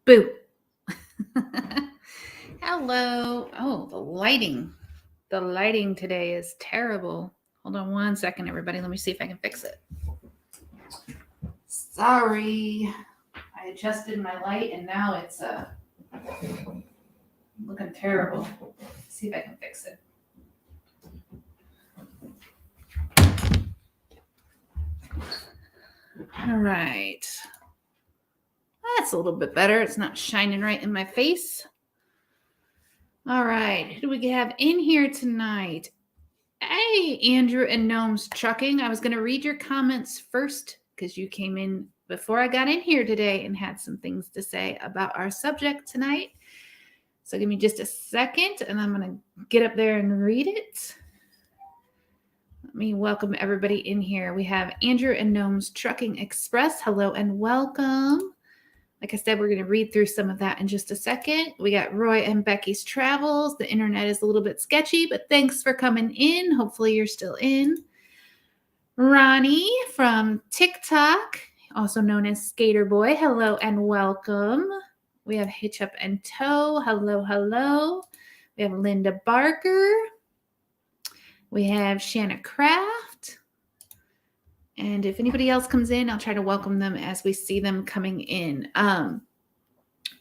Boo. Hello. Oh, the lighting. The lighting today is terrible. Hold on one second, everybody. Let me see if I can fix it. Sorry. I adjusted my light and now it's looking terrible. Let's see if I can fix it. All right. That's a little bit better. It's not shining right in my face. All right. Who do we have in here tonight? Hey, Andrew and Gnomes Trucking. I was going to read your comments first because you came in before I got in here today and had some things to say about our subject tonight. So give me just a second and I'm going to get up there and read it. Let me welcome everybody in here. We have Andrew and Gnomes Trucking Express. Hello and welcome. Like I said, we're going to read through some of that in just a second. We got Roy and Becky's Travels. The internet is a little bit sketchy, but thanks for coming in. Hopefully you're still in. Ronnie from TikTok, also known as Skater Boy. Hello and welcome. We have Hitch Up and Tow. Hello, hello. We have Linda Barker. We have Shanna Craft. And if anybody else comes in, I'll try to welcome them as we see them coming in.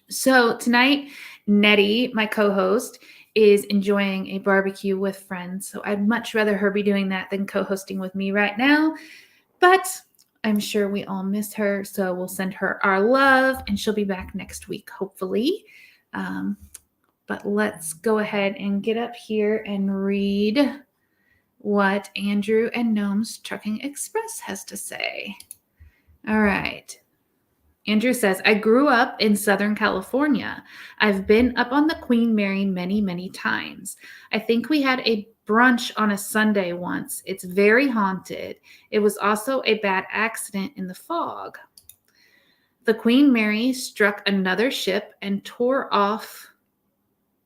So tonight, Nettie, my co-host, is enjoying a barbecue with friends. So I'd much rather her be doing that than co-hosting with me right now. But I'm sure we all miss her. So we'll send her our love and she'll be back next week, hopefully. But let's go ahead and get up here and read what Andrew and Gnomes Trucking Express has to say. All right. Andrew says, I grew up in Southern California. I've been up on the Queen Mary many, many times. I think we had a brunch on a Sunday once. It's very haunted. It was also a bad accident in the fog. The Queen Mary struck another ship and tore off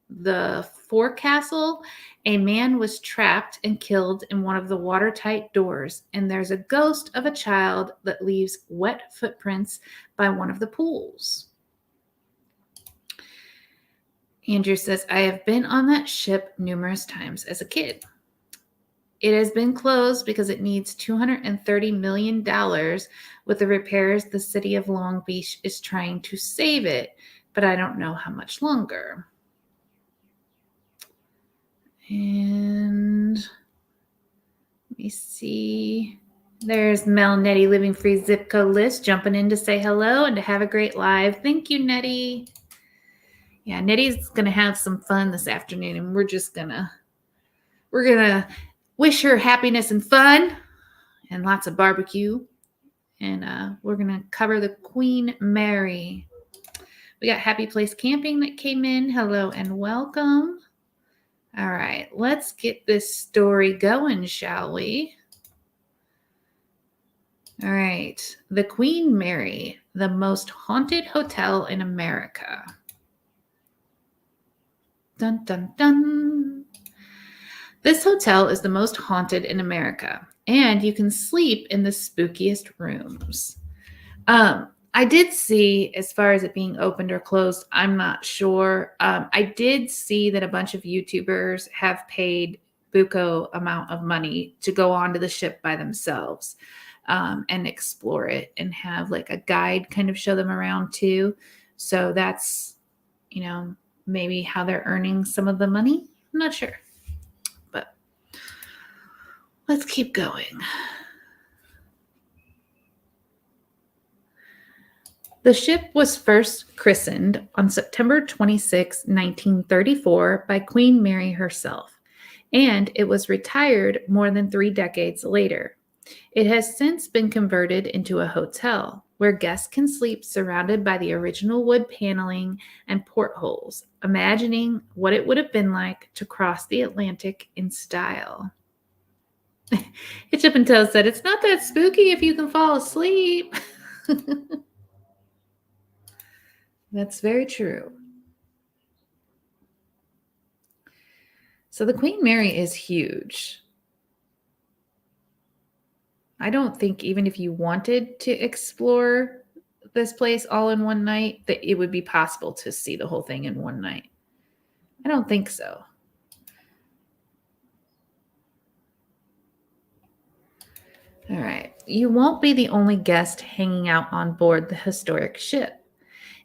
the forecastle. A man was trapped and killed in one of the watertight doors, and there's a ghost of a child that leaves wet footprints by one of the pools. Andrew says, I have been on that ship numerous times as a kid. It has been closed because it needs $230 million with the repairs the city of Long Beach is trying to save it, but I don't know how much longer. And let me see. There's MelNetteLivingFreeZipCodeless jumping in to say hello and to have a great live. Thank you, Nettie. Yeah, Nettie's gonna have some fun this afternoon, and we're gonna wish her happiness and fun and lots of barbecue. And we're gonna cover the Queen Mary. We got Happy Place Camping that came in. Hello and welcome. All right, let's get this story going, shall we? All right, the Queen Mary, the most haunted hotel in America. Dun, dun, dun. This hotel is the most haunted in America, and you can sleep in the spookiest rooms. I did see, as far as it being opened or closed, I'm not sure. I did see that a bunch of YouTubers have paid buco amount of money to go onto the ship by themselves and explore it and have like a guide kind of show them around too. So that's, maybe how they're earning some of the money. I'm not sure, but let's keep going. The ship was first christened on September 26, 1934 by Queen Mary herself, and it was retired more than 3 decades later. It has since been converted into a hotel where guests can sleep surrounded by the original wood paneling and portholes, imagining what it would have been like to cross the Atlantic in style. Hitch Up and Tow said, it's not that spooky if you can fall asleep. That's very true. So the Queen Mary is huge. I don't think even if you wanted to explore this place all in one night, that it would be possible to see the whole thing in one night. I don't think so. All right. You won't be the only guest hanging out on board the historic ship.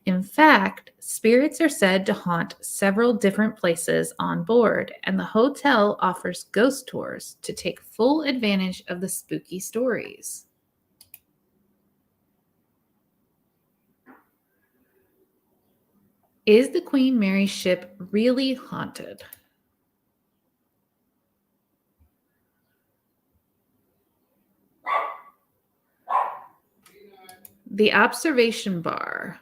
In fact, spirits are said to haunt several different places on board, and the hotel offers ghost tours to take full advantage of the spooky stories. Is the Queen Mary ship really haunted? The observation bar.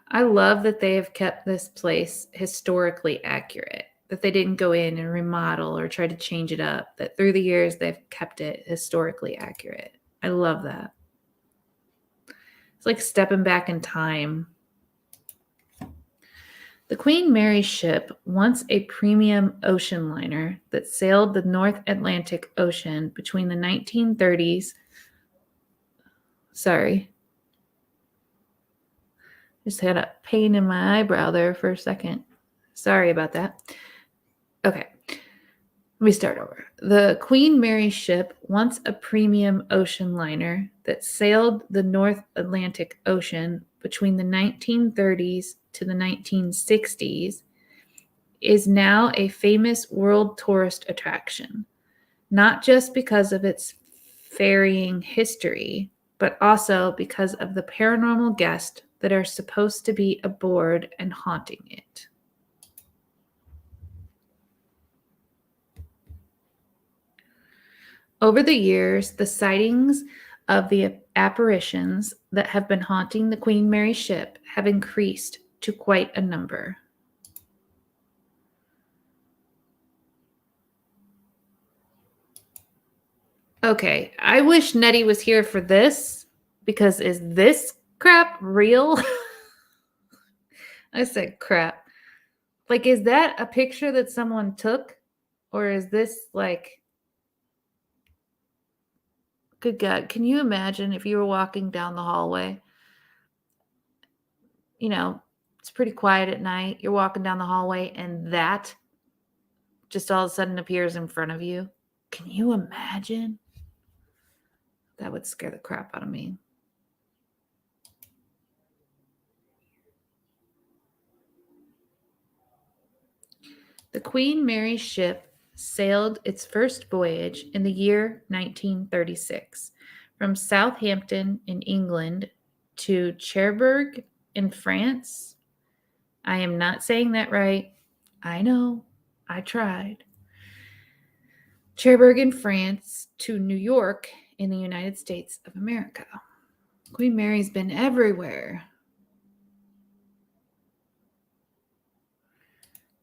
I love that they have kept this place historically accurate, that they didn't go in and remodel or try to change it up, that through the years they've kept it historically accurate. I love that. It's like stepping back in time. The Queen Mary ship, once a premium ocean liner that sailed the North Atlantic Ocean between the 1930s. Sorry. Just had a pain in my eyebrow there for a second. Sorry about that. Okay. Let me start over. The Queen Mary ship, once a premium ocean liner that sailed the North Atlantic Ocean between the 1930s to the 1960s, is now a famous world tourist attraction, not just because of its ferrying history, but also because of the paranormal guests that are supposed to be aboard and haunting it. Over the years, the sightings of the apparitions that have been haunting the Queen Mary ship have increased to quite a number. Okay, I wish Nettie was here for this, because is this crap real? I said crap. Like, is that a picture that someone took? Or is this like, good God, can you imagine if you were walking down the hallway? You know, it's pretty quiet at night. You're walking down the hallway and that just all of a sudden appears in front of you. Can you imagine? That would scare the crap out of me. The Queen Mary ship sailed its first voyage in the year 1936 from Southampton in England to Cherbourg in France. I am not saying that right. I know. I tried. Cherbourg in France to New York in the United States of America. Queen Mary's been everywhere.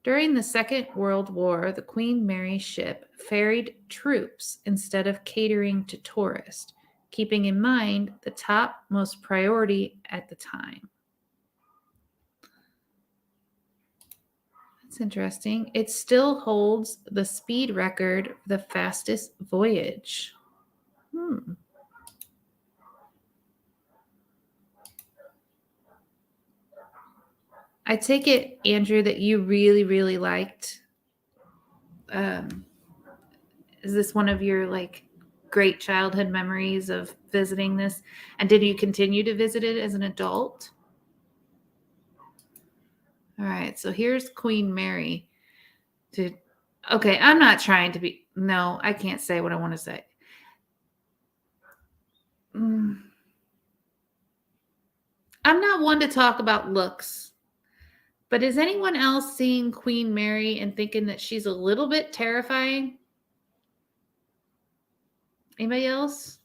During the Second World War, the Queen Mary ship ferried troops instead of catering to tourists, keeping in mind the topmost priority at the time. That's interesting. It still holds the speed record for the fastest voyage. I take it, Andrew, that you really, really liked. Is this one of your like great childhood memories of visiting this? And did you continue to visit it as an adult? All right, so here's Queen Mary. Okay, I'm not trying to be. No, I can't say what I want to say. I'm not one to talk about looks, but is anyone else seeing Queen Mary and thinking that she's a little bit terrifying? Anybody else?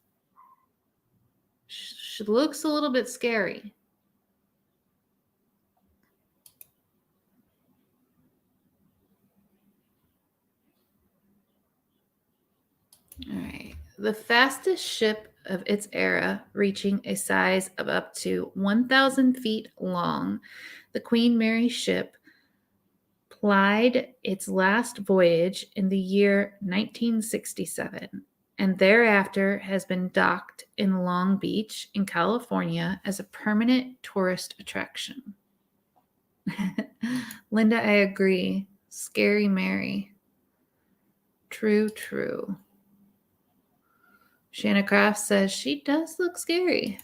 She looks a little bit scary. All right. The fastest ship of its era, reaching a size of up to 1,000 feet long, the Queen Mary ship plied its last voyage in the year 1967 and thereafter has been docked in Long Beach in California as a permanent tourist attraction. Linda, I agree. Scary Mary. True, true. Shanna Kraft says she does look scary.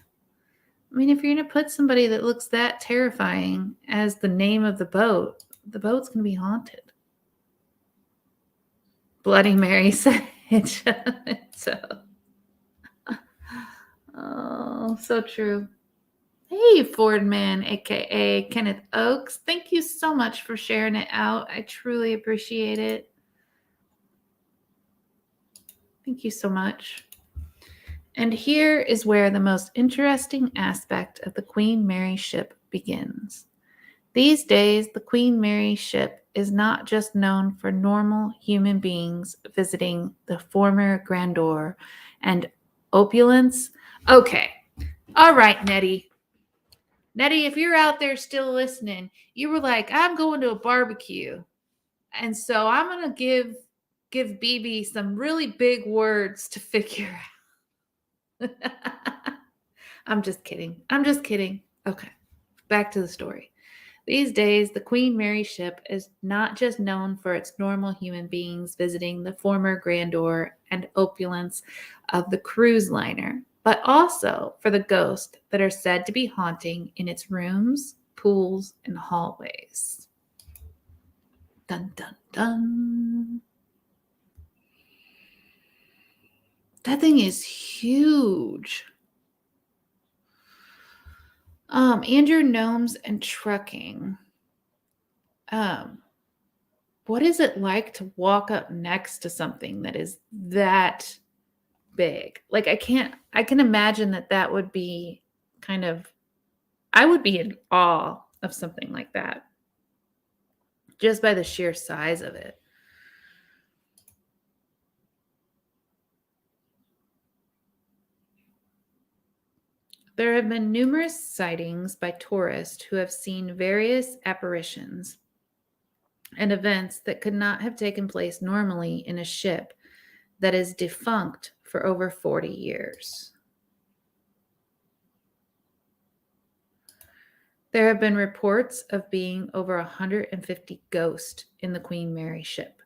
I mean, if you're going to put somebody that looks that terrifying as the name of the boat's going to be haunted. Bloody Mary said so. Oh, so true. Hey, Ford Man, aka Kenneth Oakes. Thank you so much for sharing it out. I truly appreciate it. Thank you so much. And here is where the most interesting aspect of the Queen Mary ship begins. These days, the Queen Mary ship is not just known for normal human beings visiting the former grandeur and opulence. Okay. All right, Nettie. Nettie, if you're out there still listening, you were like, I'm going to a barbecue. And so I'm going to give BB some really big words to figure out. I'm just kidding. Okay. Back to the story. These days, the Queen Mary ship is not just known for its normal human beings visiting the former grandeur and opulence of the cruise liner, but also for the ghosts that are said to be haunting in its rooms, pools, and hallways. Dun, dun, dun. That thing is huge. Andrew Gnomes and Trucking. What is it like to walk up next to something that is that big? Like I can imagine that would be I would be in awe of something like that just by the sheer size of it. There have been numerous sightings by tourists who have seen various apparitions and events that could not have taken place normally in a ship that is defunct for over 40 years. There have been reports of being over 150 ghosts in the Queen Mary ship,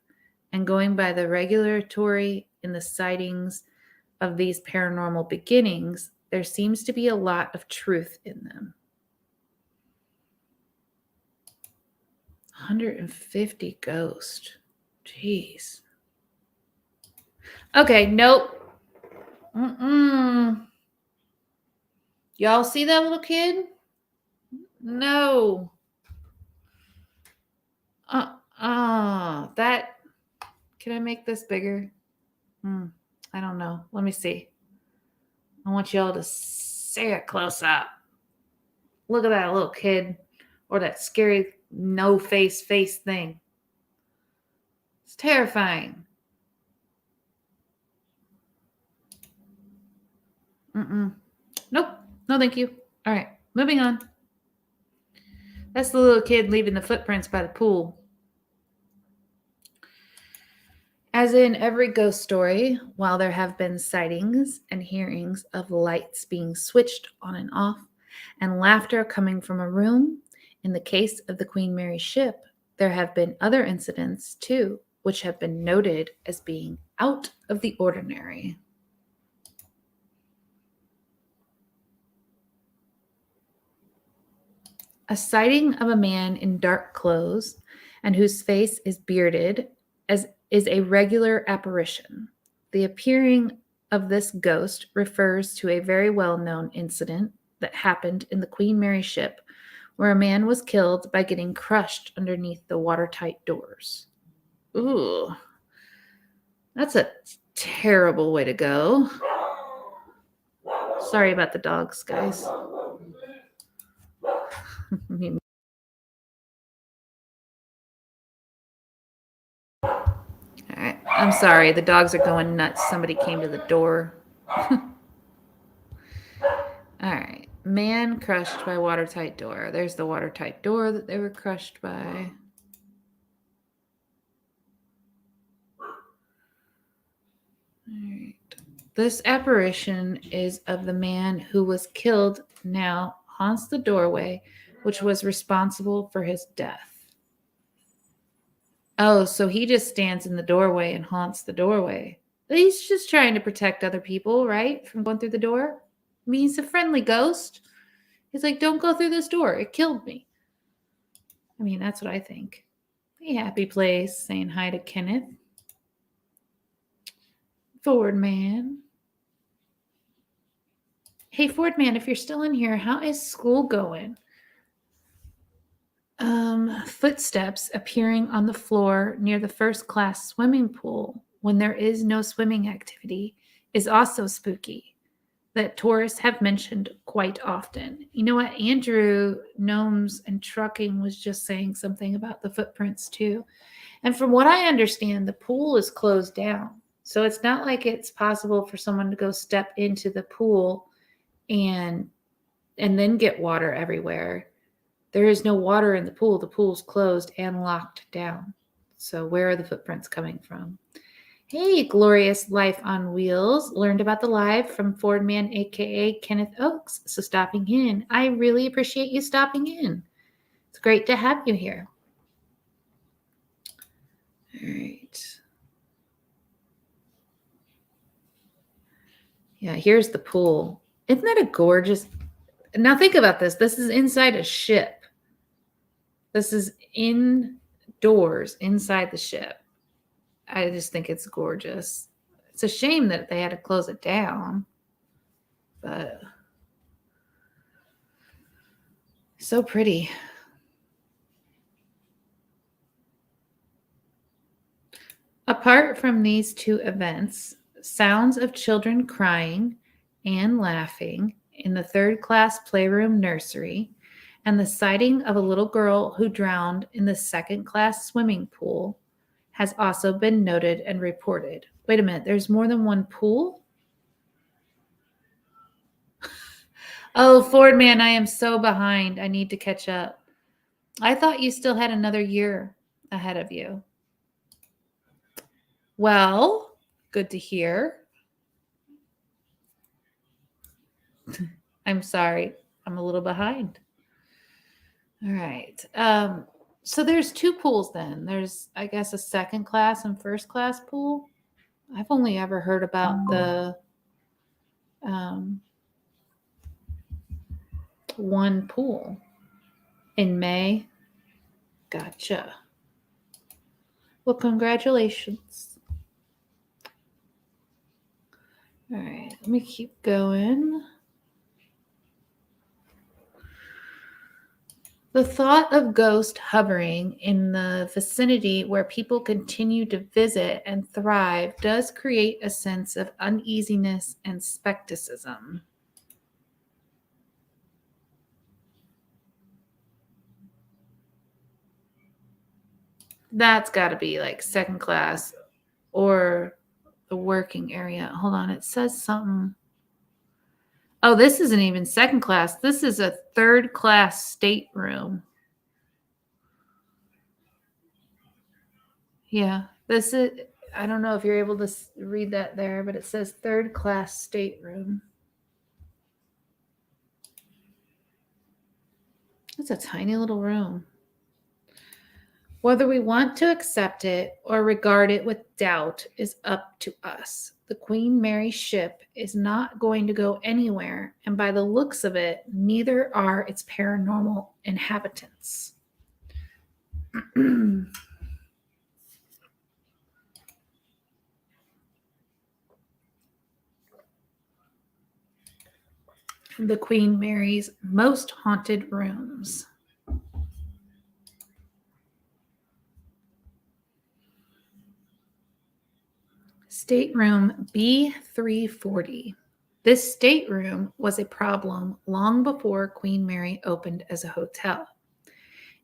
and going by the regulatory in the sightings of these paranormal beginnings, there seems to be a lot of truth in them. 150 ghosts. Jeez. Okay, nope. Y'all see that little kid? No. That. Can I make this bigger? I don't know. Let me see. I want y'all to see it close up. Look at that little kid, or that scary no face thing. It's terrifying. Nope. No, thank you. All right, moving on. That's the little kid leaving the footprints by the pool. As in every ghost story, while there have been sightings and hearings of lights being switched on and off and laughter coming from a room, in the case of the Queen Mary ship, there have been other incidents too, which have been noted as being out of the ordinary. A sighting of a man in dark clothes and whose face is bearded is a regular apparition. The appearing of this ghost refers to a very well-known incident that happened in the Queen Mary ship where a man was killed by getting crushed underneath the watertight doors. Ooh, that's a terrible way to go. Sorry about the dogs, guys. All right. I'm sorry. The dogs are going nuts. Somebody came to the door. All right. Man crushed by watertight door. There's the watertight door that they were crushed by. All right. This apparition is of the man who was killed now haunts the doorway, which was responsible for his death. Oh, so he just stands in the doorway and haunts the doorway. He's just trying to protect other people, right? From going through the door. I mean, he's a friendly ghost. He's like, don't go through this door. It killed me. I mean, that's what I think. A happy place, saying hi to Kenneth. Ford Man. Hey, Ford Man, if you're still in here, how is school going? Footsteps appearing on the floor near the first class swimming pool when there is no swimming activity is also spooky, that tourists have mentioned quite often. You know what? Andrew Gnomes and Trucking was just saying something about the footprints too. And from what I understand, the pool is closed down. So it's not like it's possible for someone to go step into the pool and then get water everywhere. There is no water in the pool. The pool's closed and locked down. So where are the footprints coming from? Hey, Glorious Life on Wheels. Learned about the live from Ford Man, a.k.a. Kenneth Oakes. So stopping in. I really appreciate you stopping in. It's great to have you here. All right. Yeah, here's the pool. Isn't that a gorgeous... Now think about this. This is inside a ship. This is indoors, inside the ship. I just think it's gorgeous. It's a shame that they had to close it down. But so pretty. Apart from these two events, sounds of children crying and laughing in the third-class playroom nursery and the sighting of a little girl who drowned in the second-class swimming pool has also been noted and reported. Wait a minute, there's more than one pool? Oh, Ford Man, I am so behind. I need to catch up. I thought you still had another year ahead of you. Well, good to hear. I'm sorry. I'm a little behind. All right. So there's two pools then. There's, I guess, a second class and first class pool. I've only ever heard about the one pool in May. Gotcha. Well, congratulations. All right, let me keep going. The thought of ghosts hovering in the vicinity where people continue to visit and thrive does create a sense of uneasiness and skepticism. That's got to be like second class or the working area. Hold on, it says something. Oh, this isn't even second class. This is a third class stateroom. Yeah, this is, I don't know if you're able to read that there, but it says third class stateroom. It's a tiny little room. Whether we want to accept it or regard it with doubt is up to us. The Queen Mary ship is not going to go anywhere, and by the looks of it, neither are its paranormal inhabitants. The Queen Mary's most haunted rooms. StateRoom B340. This stateroom was a problem long before Queen Mary opened as a hotel.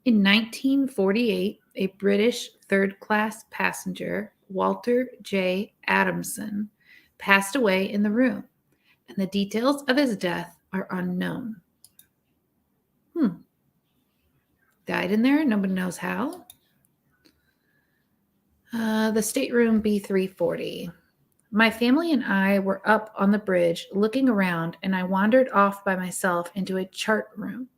In 1948, a British third-class passenger, Walter J. Adamson, passed away in the room, and the details of his death are unknown. Died in there? Nobody knows how. The StateRoom B340. My family and I were up on the bridge looking around, and I wandered off by myself into a chart room.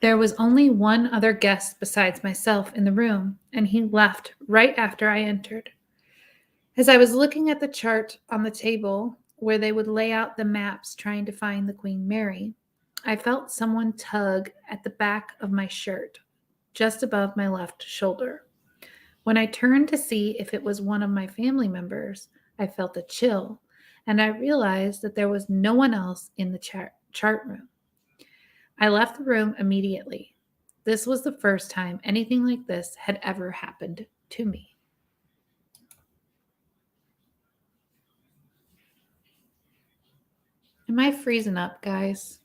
There was only one other guest besides myself in the room, and he left right after I entered. As I was looking at the chart on the table where they would lay out the maps trying to find the Queen Mary, I felt someone tug at the back of my shirt, just above my left shoulder. When I turned to see if it was one of my family members, I felt a chill, and I realized that there was no one else in the chart room. I left the room immediately. This was the first time anything like this had ever happened to me. Am I freezing up, guys?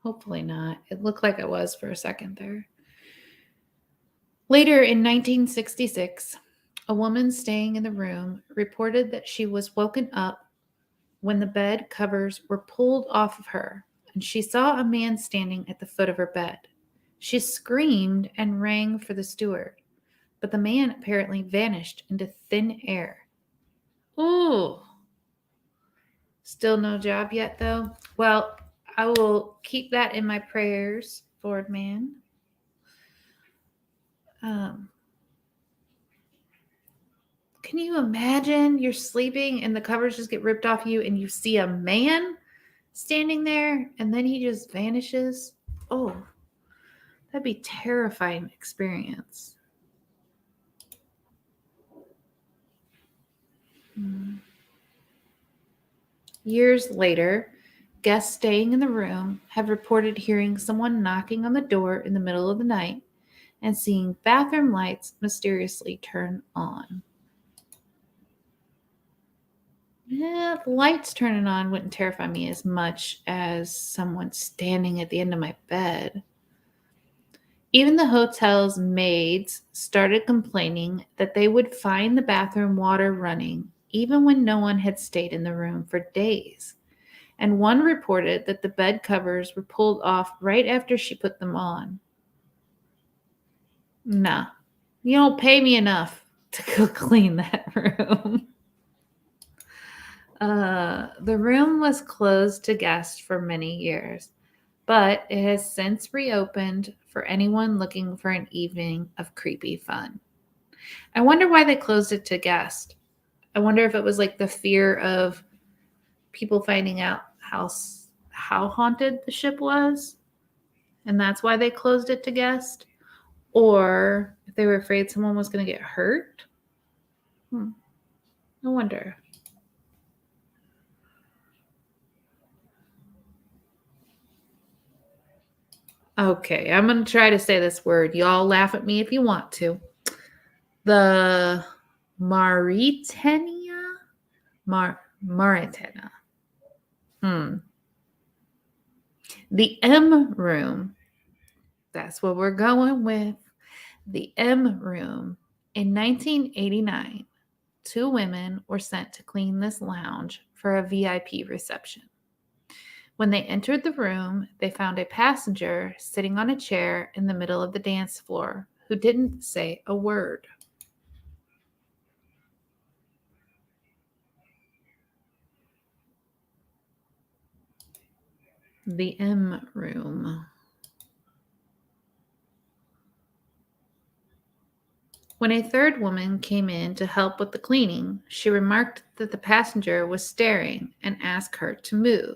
Hopefully not. It looked like it was for a second there. Later in 1966, a woman staying in the room reported that she was woken up when the bed covers were pulled off of her, and she saw a man standing at the foot of her bed. She screamed and rang for the steward, but the man apparently vanished into thin air. Ooh. Still no job yet, though? Well, I will keep that in my prayers, Lord man. Can you imagine you're sleeping and the covers just get ripped off you and you see a man standing there and then he just vanishes? Oh, that'd be a terrifying experience. Years later, guests staying in the room have reported hearing someone knocking on the door in the middle of the night and seeing bathroom lights mysteriously turn on. Yeah, the lights turning on wouldn't terrify me as much as someone standing at the end of my bed. Even the hotel's maids started complaining that they would find the bathroom water running even when no one had stayed in the room for days. And one reported that the bed covers were pulled off right after she put them on. Nah, you don't pay me enough to go clean that room. The room was closed to guests for many years, but it has since reopened for anyone looking for an evening of creepy fun. I wonder why they closed it to guests. I wonder if it was like the fear of people finding out how haunted the ship was, and that's why they closed it to guests, or if they were afraid someone was going to get hurt. I wonder. Okay, I'm going to try to say this word. Y'all laugh at me if you want to. The Mauritania? Mauritania. The M room. That's what we're going with. The M room. In 1989, 2 women were sent to clean this lounge for a VIP reception. When they entered the room, they found a passenger sitting on a chair in the middle of the dance floor who didn't say a word. The M room. When a third woman came in to help with the cleaning, she remarked that the passenger was staring and asked her to move.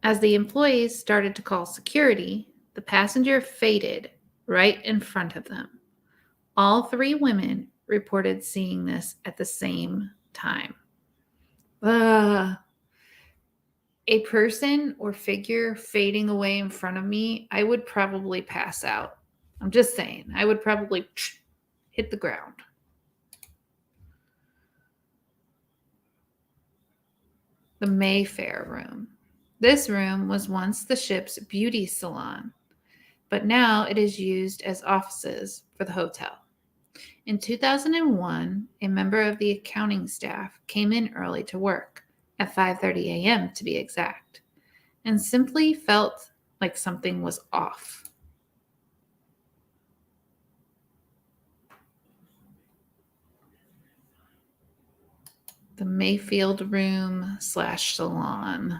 As the employees started to call security, the passenger faded right in front of them. All 3 women reported seeing this at the same time. A person or figure fading away in front of me, I would probably pass out. I'm just saying, I would probably hit the ground. The Mayfair room. This room was once the ship's beauty salon, but now it is used as offices for the hotel. In 2001, a member of the accounting staff came in early to work, at 5:30 a.m. to be exact, and simply felt like something was off. The Mayfield room / salon.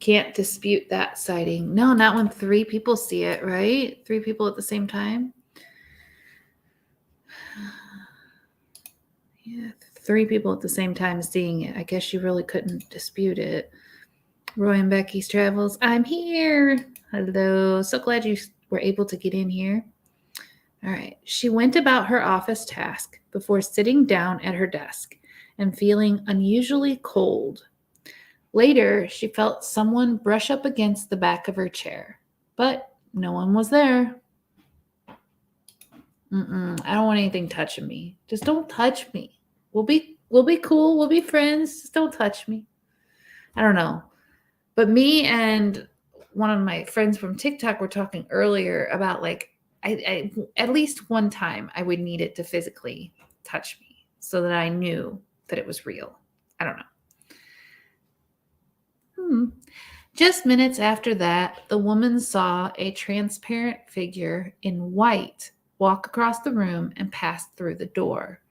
Can't dispute that sighting. No, not when 3 people see it, right? 3 people at the same time. Yeah, 3 people at the same time seeing it. I guess you really couldn't dispute it. Roy and Becky's Travels. I'm here. Hello. So glad you were able to get in here. All right. She went about her office task before sitting down at her desk and feeling unusually cold. Later, she felt someone brush up against the back of her chair, but no one was there. I don't want anything touching me. Just don't touch me. We'll be cool. We'll be friends. Just don't touch me. I don't know. But me and one of my friends from TikTok were talking earlier about like I at least one time I would need it to physically touch me so that I knew that it was real. I don't know. Just minutes after that, the woman saw a transparent figure in white walk across the room and pass through the door.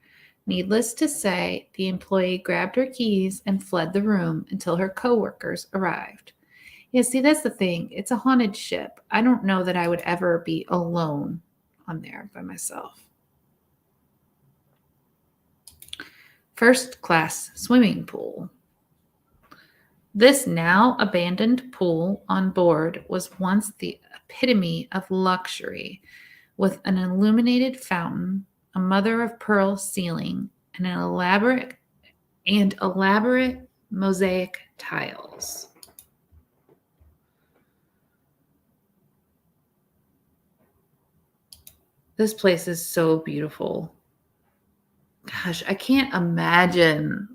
Needless to say, the employee grabbed her keys and fled the room until her coworkers arrived. Yeah, see, that's the thing. It's a haunted ship. I don't know that I would ever be alone on there by myself. First class swimming pool. This now abandoned pool on board was once the epitome of luxury, with an illuminated fountain, a mother of pearl ceiling, and an elaborate mosaic tiles. This place is so beautiful. Gosh, I can't imagine.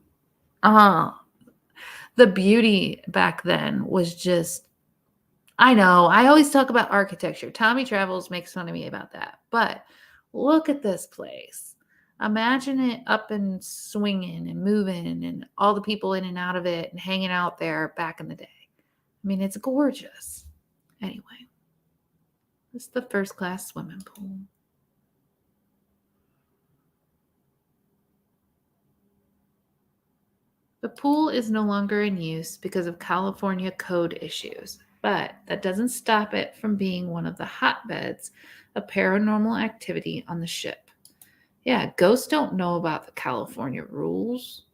The beauty back then was just, I know, I always talk about architecture. Tommy Travels makes fun of me about that. But look at this place. Imagine it up and swinging and moving and all the people in and out of it and hanging out there back in the day. I mean, it's gorgeous. Anyway, this is the first class swimming pool. The pool is no longer in use because of California code issues, but that doesn't stop it from being one of the hotbeds of paranormal activity on the ship. Yeah, ghosts don't know about the California rules.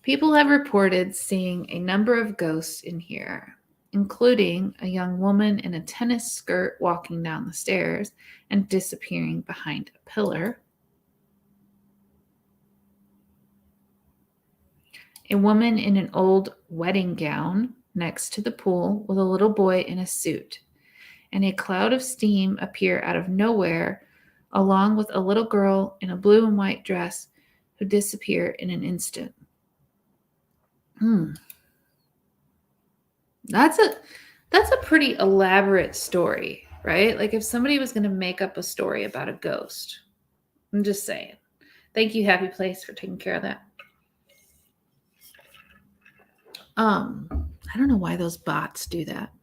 People have reported seeing a number of ghosts in here, including a young woman in a tennis skirt walking down the stairs and disappearing behind a pillar. A woman in an old wedding gown next to the pool with a little boy in a suit, and a cloud of steam appear out of nowhere, along with a little girl in a blue and white dress who disappear in an instant. That's a pretty elaborate story, right? Like if somebody was going to make up a story about a ghost. I'm just saying. Thank you, Happy Place, for taking care of that. I don't know why those bots do that.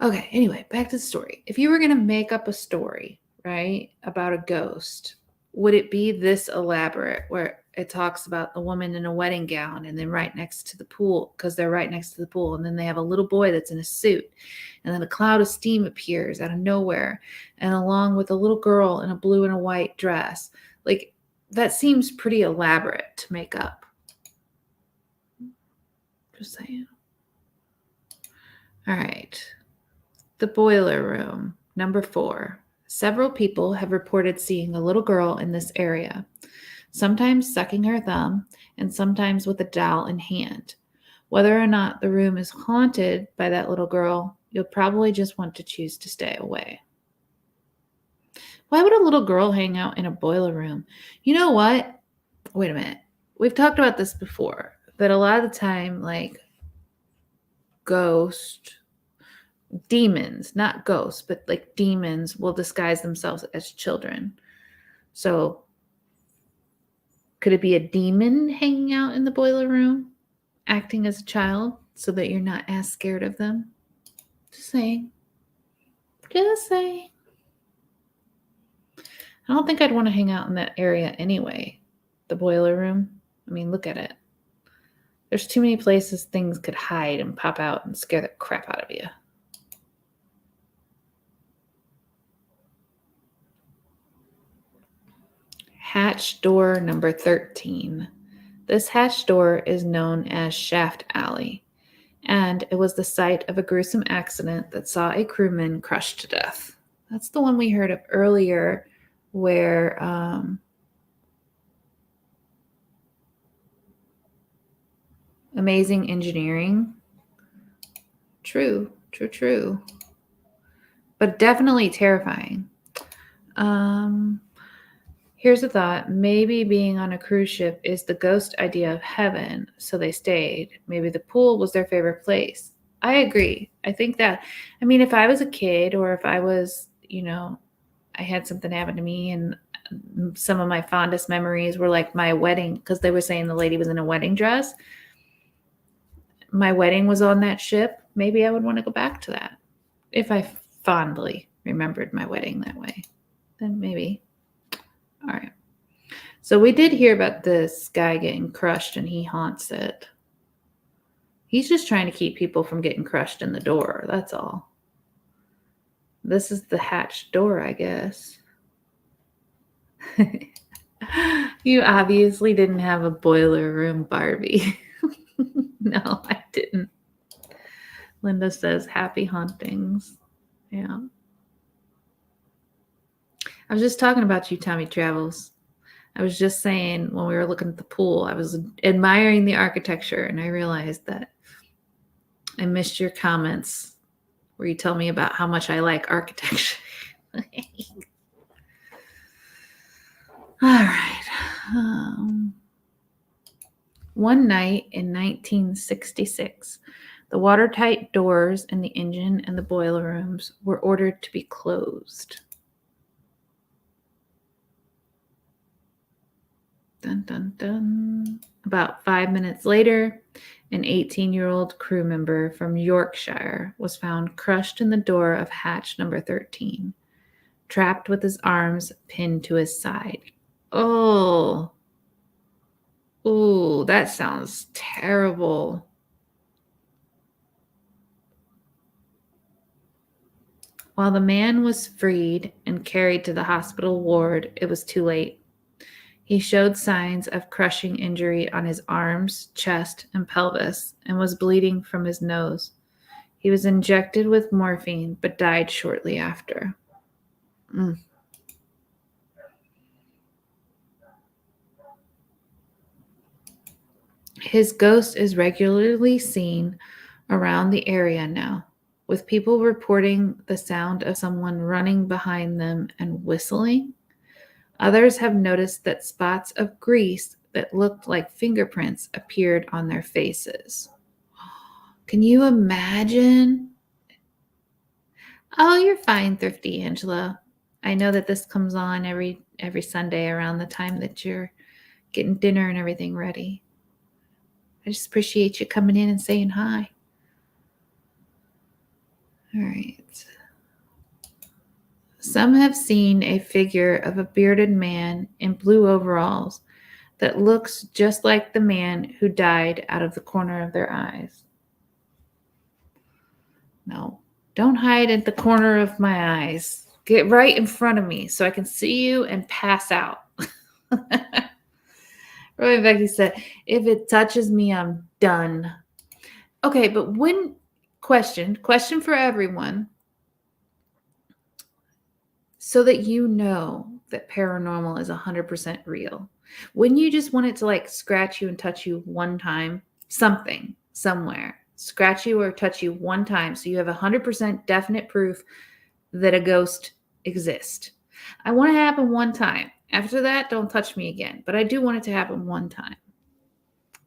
Okay, anyway, back to the story. If you were going to make up a story, right, about a ghost, would it be this elaborate where it talks about a woman in a wedding gown and then right next to the pool, because they're right next to the pool, and then they have a little boy that's in a suit, and then a cloud of steam appears out of nowhere, and along with a little girl in a blue and a white dress? Like, that seems pretty elaborate to make up. Just saying. All right. The boiler room, number 4. Several people have reported seeing a little girl in this area, sometimes sucking her thumb and sometimes with a doll in hand. Whether or not the room is haunted by that little girl, you'll probably just want to choose to stay away. Why would a little girl hang out in a boiler room? You know what? Wait a minute. We've talked about this before, that a lot of the time, like, demons, not ghosts, but like demons will disguise themselves as children. So Could it be a demon hanging out in the boiler room, acting as a child so that you're not as scared of them? Just saying. Just saying. I don't think I'd want to hang out in that area anyway. The boiler room. I mean, look at it. There's too many places things could hide and pop out and scare the crap out of you. Hatch door number 13. This hatch door is known as Shaft Alley, and it was the site of a gruesome accident that saw a crewman crushed to death. That's the one we heard of earlier, where amazing engineering. True. But definitely terrifying. Here's a thought. Maybe being on a cruise ship is the ghost idea of heaven, so they stayed. Maybe the pool was their favorite place. I agree. I think that, I mean, if I was a kid or if I was, I had something happen to me and some of my fondest memories were like my wedding, because they were saying the lady was in a wedding dress. My wedding was on that ship. Maybe I would want to go back to that. If I fondly remembered my wedding that way, then maybe. All right. So we did hear about this guy getting crushed and he haunts it. He's just trying to keep people from getting crushed in the door. That's all. This is the hatch door, I guess. You obviously didn't have a boiler room Barbie. No, I didn't. Linda says, happy hauntings. Yeah. I was just talking about you, Tommy Travels. I was just saying when we were looking at the pool, I was admiring the architecture and I realized that I missed your comments where you tell me about how much I like architecture. All right. One night in 1966, the watertight doors in the engine and the boiler rooms were ordered to be closed. Dun, dun, dun. About 5 minutes later, an 18-year-old crew member from Yorkshire was found crushed in the door of hatch number 13, trapped with his arms pinned to his side. Oh, that sounds terrible. While the man was freed and carried to the hospital ward, it was too late. He showed signs of crushing injury on his arms, chest, and pelvis, and was bleeding from his nose. He was injected with morphine, but died shortly after. His ghost is regularly seen around the area now, with people reporting the sound of someone running behind them and whistling. Others have noticed that spots of grease that looked like fingerprints appeared on their faces. Can you imagine? Oh, you're fine, Thrifty Angela. I know that this comes on every Sunday around the time that you're getting dinner and everything ready. I just appreciate you coming in and saying hi. All right. Some have seen a figure of a bearded man in blue overalls that looks just like the man who died out of the corner of their eyes. No, don't hide at the corner of my eyes. Get right in front of me so I can see you and pass out. Roy Becky said, if it touches me, I'm done. Okay, but question for everyone, so that you know that paranormal is 100% real. Wouldn't you just want it to like scratch you and touch you one time? Something, somewhere. Scratch you or touch you one time so you have 100% definite proof that a ghost exists. I want it to happen one time. After that, don't touch me again. But I do want it to happen one time.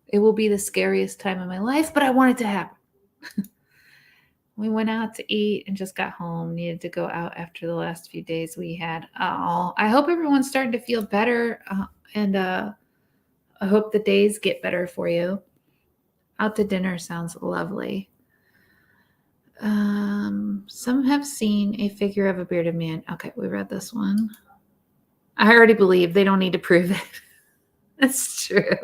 It will be the scariest time of my life, but I want it to happen. We went out to eat and just got home. Needed to go out after the last few days we had. Oh, I hope everyone's starting to feel better. And I hope the days get better for you. Out to dinner sounds lovely. Some have seen a figure of a bearded man. Okay, we read this one. I already believe they don't need to prove it. That's true.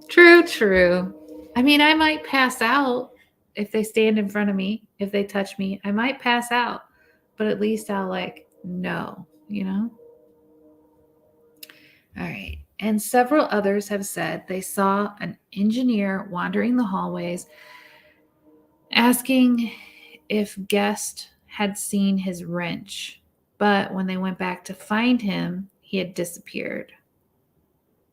True. I mean, I might pass out if they stand in front of me. If they touch me, I might pass out. But at least I'll know, All right. And several others have said they saw an engineer wandering the hallways asking if guests had seen his wrench. But when they went back to find him, he had disappeared.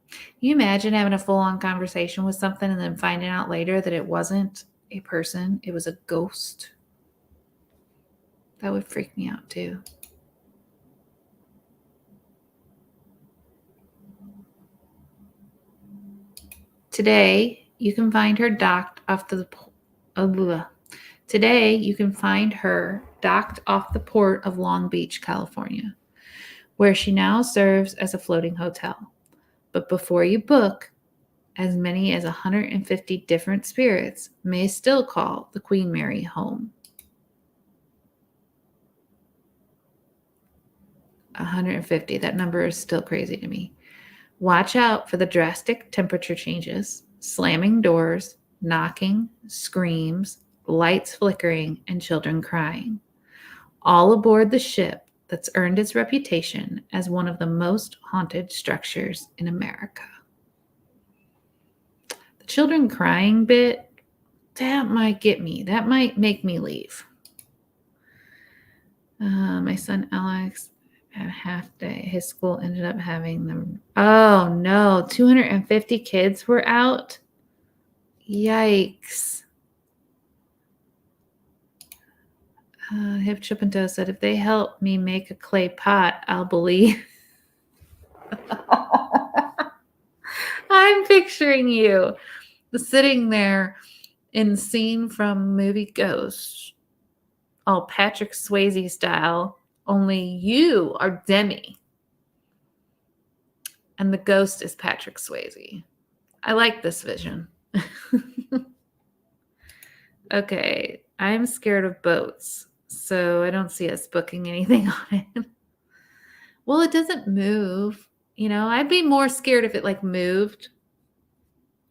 Can you imagine having a full-on conversation with something and then finding out later that it wasn't a person, it was a ghost? That would freak me out too. Today, you can find her docked off the port of Long Beach, California, where she now serves as a floating hotel. But before you book, as many as 150 different spirits may still call the Queen Mary home. 150, that number is still crazy to me. Watch out for the drastic temperature changes, slamming doors, knocking, screams, lights flickering, and children crying. All aboard the ship that's earned its reputation as one of the most haunted structures in America. The children crying bit, that might get me. That might make me leave. My son Alex at half day, his school ended up having them. Oh no, 250 kids were out. Yikes. Hip Chip and Toe said, if they help me make a clay pot, I'll believe. I'm picturing you sitting there in scene from movie Ghost, all Patrick Swayze style, only you are Demi. And the ghost is Patrick Swayze. I like this vision. Okay, I'm scared of boats, so I don't see us booking anything on it. Well, it doesn't move. I'd be more scared if it moved.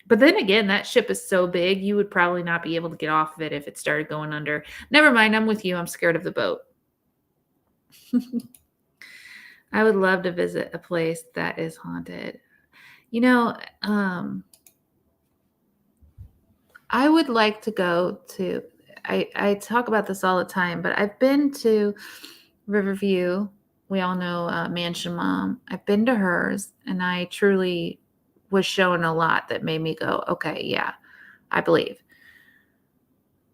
But then again, that ship is so big, you would probably not be able to get off of it if it started going under. Never mind, I'm with you. I'm scared of the boat. I would love to visit a place that is haunted. I would like to go to, I talk about this all the time, but I've been to Riverview. We all know Mansion Mom. I've been to hers, and I truly was shown a lot that made me go, okay, yeah, I believe.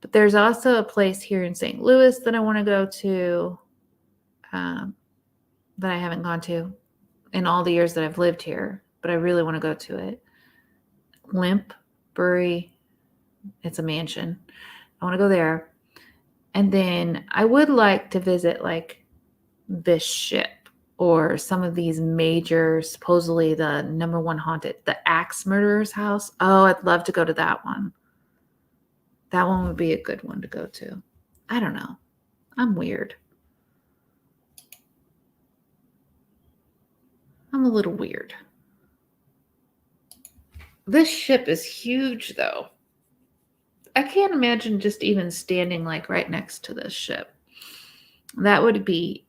But there's also a place here in St. Louis that I want to go to that I haven't gone to in all the years that I've lived here, but I really want to go to it. Limpbury, it's a mansion. I want to go there. And then I would like to visit this ship or some of these major, supposedly the number one haunted, the Axe Murderer's house. Oh, I'd love to go to that one. That one would be a good one to go to. I don't know. I'm weird. I'm a little weird. This ship is huge, though. I can't imagine just even standing right next to this ship. That would be,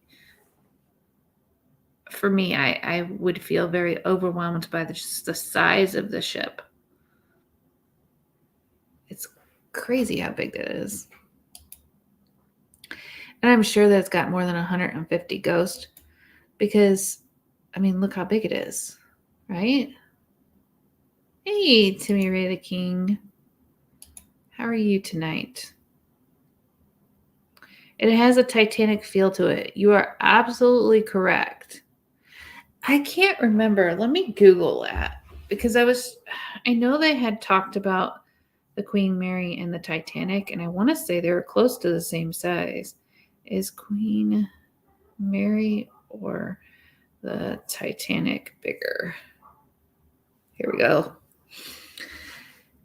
for me, I would feel very overwhelmed by just the size of the ship. It's crazy how big it is. And I'm sure that it's got more than 150 ghosts because, look how big it is, right? Hey, Timmy Ray the King. How are you tonight? It has a Titanic feel to it. You are absolutely correct. I can't remember. Let me Google that because I know they had talked about the Queen Mary and the Titanic, and I want to say they were close to the same size. Is Queen Mary or the Titanic bigger? Here we go.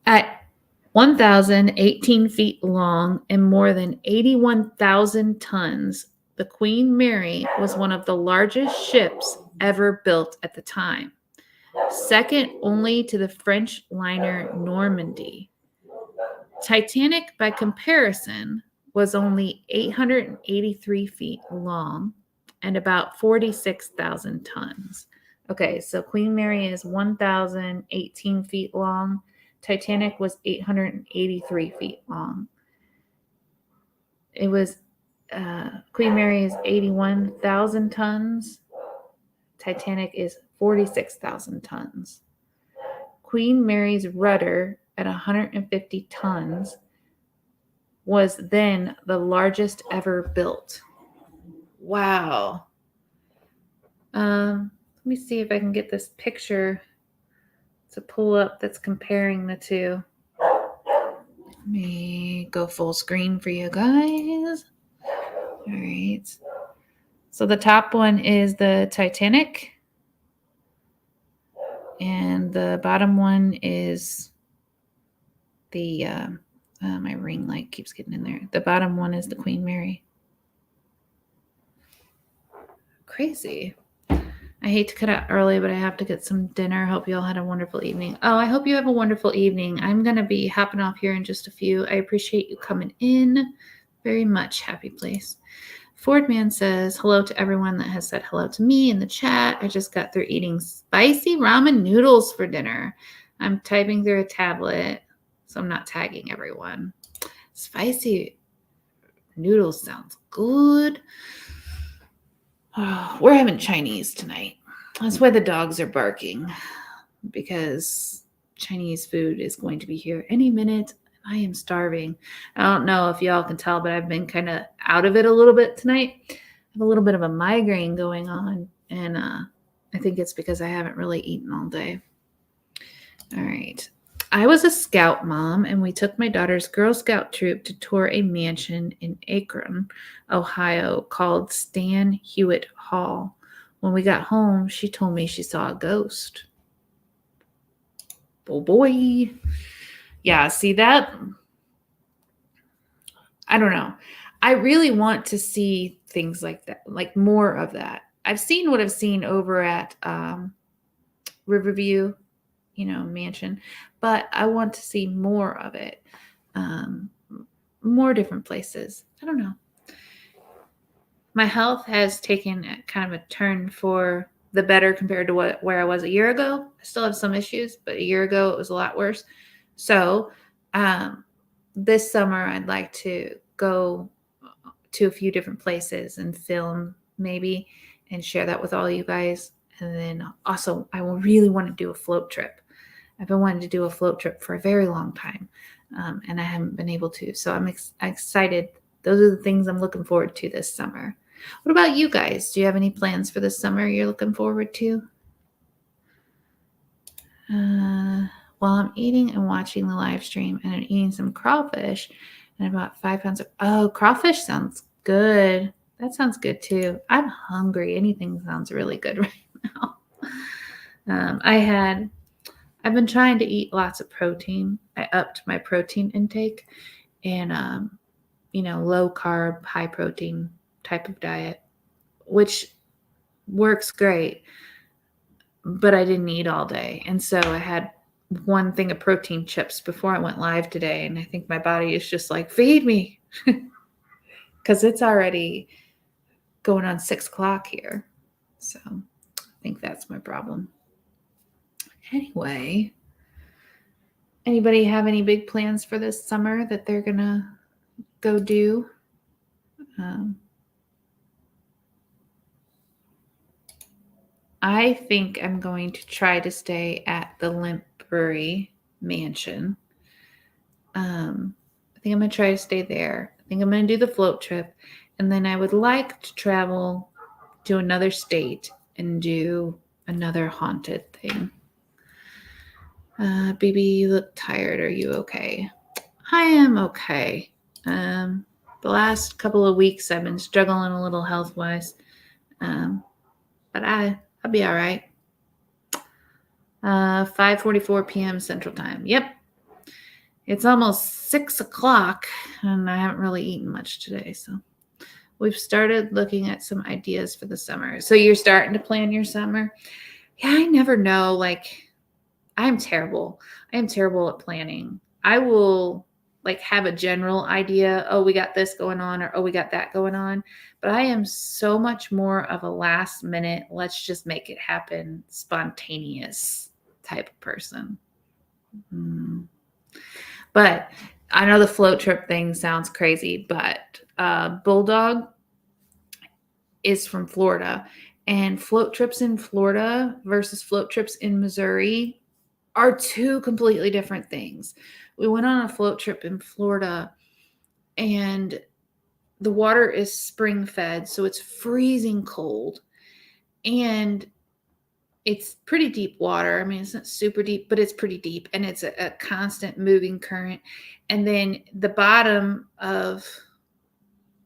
At 1,018 feet long and more than 81,000 tons, the Queen Mary was one of the largest ships ever built at the time, second only to the French liner Normandy. Titanic, by comparison, was only 883 feet long and about 46,000 tons. Okay, so Queen Mary is 1,018 feet long. Titanic was 883 feet long. It was Queen Mary is 81,000 tons. Titanic is 46,000 tons. Queen Mary's rudder at 150 tons was then the largest ever built. Wow. Let me see if I can get this picture to pull up that's comparing the two. Let me go full screen for you guys. All right. So the top one is the Titanic. And the bottom one is the, my ring light keeps getting in there. The bottom one is the Queen Mary. Crazy. I hate to cut out early, but I have to get some dinner. Hope you all had a wonderful evening. Oh, I hope you have a wonderful evening. I'm going to be hopping off here in just a few. I appreciate you coming in very much. Happy place. Fordman says, hello to everyone that has said hello to me in the chat. I just got through eating spicy ramen noodles for dinner. I'm typing through a tablet, so I'm not tagging everyone. Spicy noodles sounds good. Oh, we're having Chinese tonight. That's why the dogs are barking, because Chinese food is going to be here any minute. I am starving. I don't know if y'all can tell, but I've been kind of out of it a little bit tonight. I have a little bit of a migraine going on, and I think it's because I haven't really eaten all day. All right. I was a scout mom, and we took my daughter's Girl Scout troop to tour a mansion in Akron, Ohio, called Stan Hewitt Hall. When we got home, she told me she saw a ghost. Oh boy. Yeah, see that? I don't know. I really want to see things like that, like more of that. I've seen what I've seen over at Riverview, mansion, but I want to see more of it. More different places. I don't know. My health has taken kind of a turn for the better compared to where I was a year ago. I still have some issues, but a year ago it was a lot worse. So this summer I'd like to go to a few different places and film maybe and share that with all you guys. And then also I will really want to do a float trip. I've been wanting to do a float trip for a very long time, and I haven't been able to. So I'm excited. Those are the things I'm looking forward to this summer. What about you guys? Do you have any plans for this summer you're looking forward to? While I'm eating and watching the live stream, and I'm eating some crawfish and about 5 pounds of, crawfish sounds good. That sounds good too. I'm hungry. Anything sounds really good right now. I've been trying to eat lots of protein. I upped my protein intake and, low carb, high protein type of diet, which works great, but I didn't eat all day. And so I had one thing of protein chips before I went live today. And I think my body is just like, feed me, because it's already going on 6 o'clock here. So I think that's my problem. Anyway, anybody have any big plans for this summer that they're going to go do? I think I'm going to try to stay at the Limpbury Mansion. I think I'm going to try to stay there. I think I'm going to do the float trip. And then I would like to travel to another state and do another haunted thing. Baby, you look tired. Are you okay? I am okay. The last couple of weeks I've been struggling a little health-wise. But I'll be all right. 5:44 p.m. Central Time. Yep. It's almost 6 o'clock, and I haven't really eaten much today, so we've started looking at some ideas for the summer. So you're starting to plan your summer? Yeah, I never know. Like, I'm terrible. I am terrible at planning. I will like have a general idea. Oh, we got this going on, or oh, we got that going on. But I am so much more of a last minute, let's just make it happen, spontaneous type of person. But I know the float trip thing sounds crazy, but Bulldog is from Florida, and float trips in Florida versus float trips in Missouri are two completely different things. We went on a float trip in Florida, and the water is spring fed, so it's freezing cold, and it's pretty deep water. I mean, it's not super deep, but it's pretty deep, and it's a constant moving current. And then the bottom of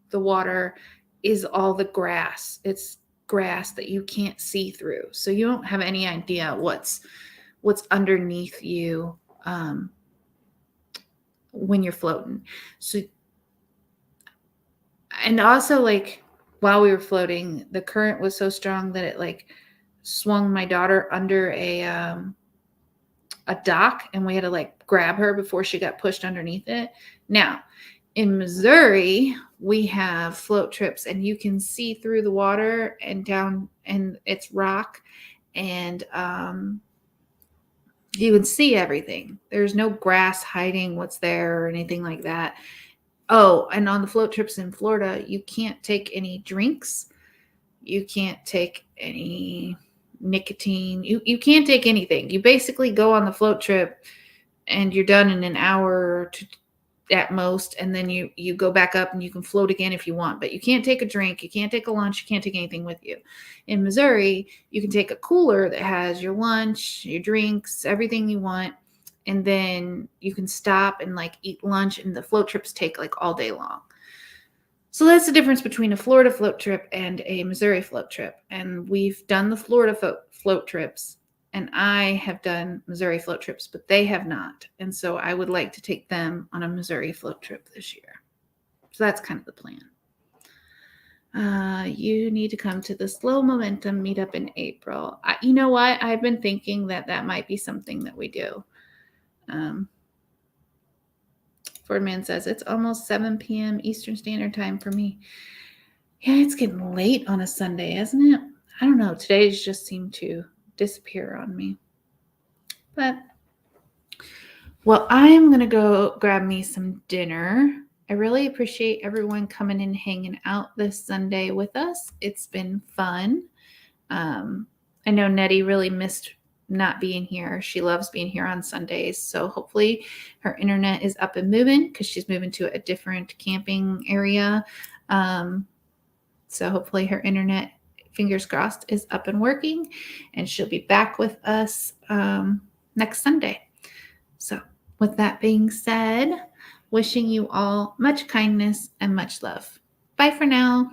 the water is all the grass. It's grass that you can't see through, so you don't have any idea what's underneath you when you're floating. So, and also, like, while we were floating, the current was so strong that it like swung my daughter under a dock, and we had to like grab her before she got pushed underneath it. Now, in Missouri, we have float trips, and you can see through the water and down, and it's rock, and you can see everything. There's no grass hiding what's there or anything like that. Oh, and on the float trips in Florida, you can't take any drinks. You can't take any nicotine. You can't take anything. You basically go on the float trip and you're done in an hour to, at most, and then you go back up and you can float again if you want, but you can't take a drink, you can't take a lunch, you can't take anything with you. In Missouri, you can take a cooler that has your lunch, your drinks, everything you want, and then you can stop and like eat lunch, and the float trips take like all day long. So that's the difference between a Florida float trip and a Missouri float trip. And we've done the Florida float trips, and I have done Missouri float trips, but they have not. And so I would like to take them on a Missouri float trip this year. So that's kind of the plan. You need to come to the Slow Momentum meetup in April. You know what? I've been thinking that might be something that we do. Fordman says, it's almost 7 p.m. Eastern Standard Time for me. Yeah, it's getting late on a Sunday, isn't it? I don't know. Today's just seemed to disappear on me. But, well, I'm going to go grab me some dinner. I really appreciate everyone coming and hanging out this Sunday with us. It's been fun. I know Nettie really missed not being here. She loves being here on Sundays. So hopefully her internet is up and moving, because she's moving to a different camping area. So hopefully her internet, fingers crossed, is up and working, and she'll be back with us next Sunday. So with that being said, wishing you all much kindness and much love. Bye for now.